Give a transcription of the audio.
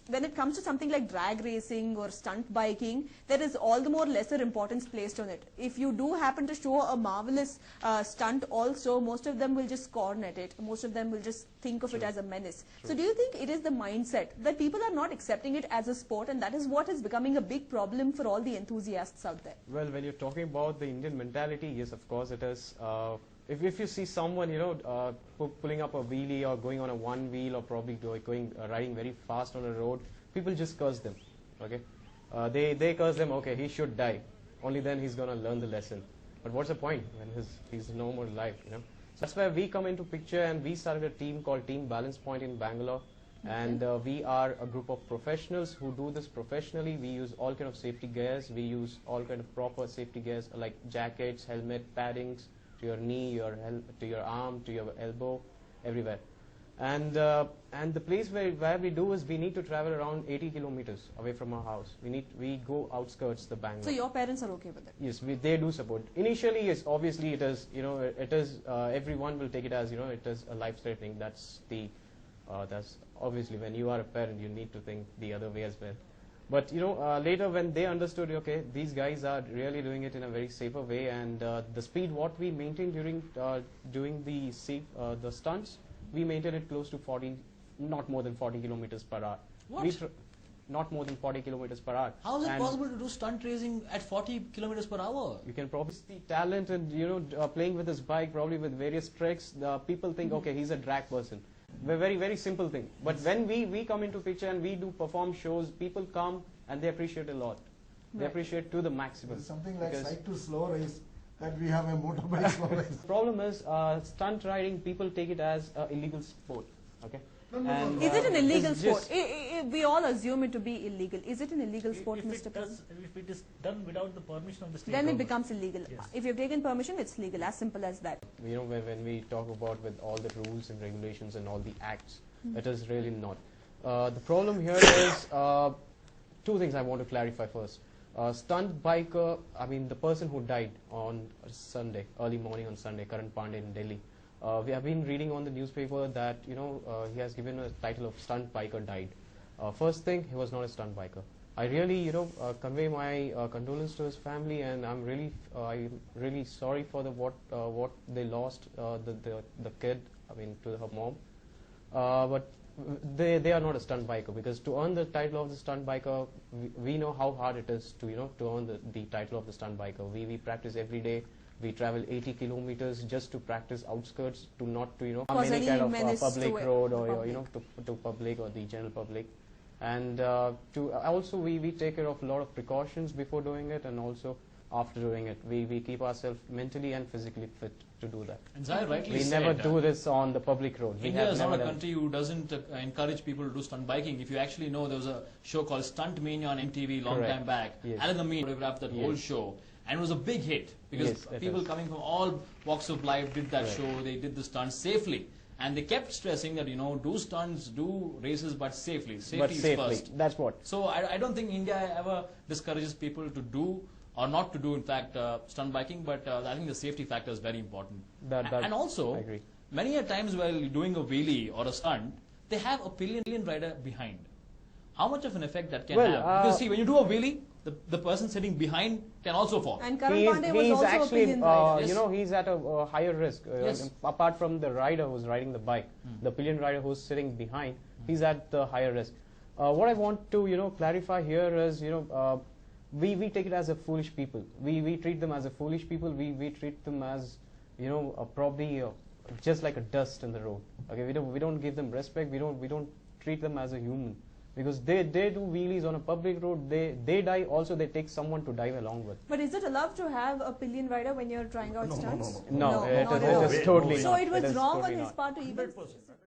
when it comes to something like drag racing or stunt biking, there is all the more lesser importance placed on it. If you do happen to show a marvelous stunt also, most of them will just scorn at it. Most of them will just think of it as a menace. So do you think it is the mindset that people are not accepting it as a sport, and that is what is becoming a big problem for all the enthusiasts out there? Well, when you're talking about the Indian mentality, yes, of course it is. If you see someone, pulling up a wheelie or going on a one wheel or probably riding very fast on a road, people just curse them. Okay, they curse them. Okay, he should die. Only then he's gonna learn the lesson. But what's the point when he's no more alive? So that's where we come into picture, and we started a team called Team Balance Point in Bangalore. And we are a group of professionals who do this professionally. We use all kind of safety gears. We use all kind of proper safety gears like jackets, helmet, paddings, to your knee, to your arm, to your elbow, everywhere. And the place where we do is we need to travel around 80 kilometers away from our house. We go outskirts the Bangalore. So your parents are okay with it? Yes, they do support. Initially, yes, obviously it is. It is. Everyone will take it as it is a life-threatening. That's obviously when you are a parent, you need to think the other way as well. But later when they understood, okay, these guys are really doing it in a very safer way, and the speed what we maintain during doing the stunts, we maintain it close to 40, not more than 40 kilometers per hour. What? Not more than 40 kilometers per hour. How is it possible to do stunt racing at 40 kilometers per hour? You can probably see talent and playing with his bike, probably with various tricks. The people think, okay, he's a drag person. Very, very simple thing. But when we come into picture and we do perform shows, people come and they appreciate a lot. They appreciate to the maximum. It's something like cycle slow race that we have a motorbike slow race. The problem is stunt riding, people take it as an illegal sport. Okay. No. Is it an illegal sport? We all assume it to be illegal. Is it an illegal sport, if Mr. If it is done without the permission of the state then government, it becomes illegal. Yes. If you've taken permission, it's legal. As simple as that. When we talk about with all the rules and regulations and all the acts, it is really not. The problem here is two things I want to clarify first. Stunt biker, the person who died on Sunday, early morning on Sunday, Karan Pandey in Delhi. We have been reading on the newspaper that he has given a title of stunt biker died. First thing, he was not a stunt biker. I really convey my condolence to his family, and I'm really sorry for what they lost, the kid, to her mom. But they are not a stunt biker, because to earn the title of the stunt biker, we know how hard it is to earn the title of the stunt biker. We practice every day. We travel 80 kilometers just to practice outskirts, to not harm any kind of public road or to public or the general public. And also we take care of a lot of precautions before doing it, and also after doing it. We keep ourselves mentally and physically fit to do that. And Zahir rightly we said, never do this on the public road. India is not a country who doesn't encourage people to do stunt biking. If you actually know, there was a show called Stunt Mania on MTV long time back. Yes. Alan Amin choreographed that whole show. And it was a big hit, because people coming from all walks of life did that show. They did the stunts safely. And they kept stressing that, do stunts, do races, but safely. Safety is first. That's what. So I don't think India ever discourages people to do or not to do, in fact, stunt biking, but I think the safety factor is very important. And also, I agree. Many a times while doing a wheelie or a stunt, they have a pillion rider behind. How much of an effect that can have? Because see, when you do a wheelie, the person sitting behind can also fall. And Karan Pandey was also actually, a pillion rider. he's at a higher risk. Apart from the rider who's riding the bike, the pillion rider who's sitting behind, he's at the higher risk. What I want to clarify here is we take it as a foolish people. We treat them as a foolish people. We treat them as probably just like a dust in the road. Okay, we don't give them respect. We don't treat them as a human. Because they do wheelies on a public road, they die, also they take someone to dive along with. But is it allowed to have a pillion rider when you're trying out stunts? No, it not is totally not. So it was is wrong totally on his not. part to even... 100%.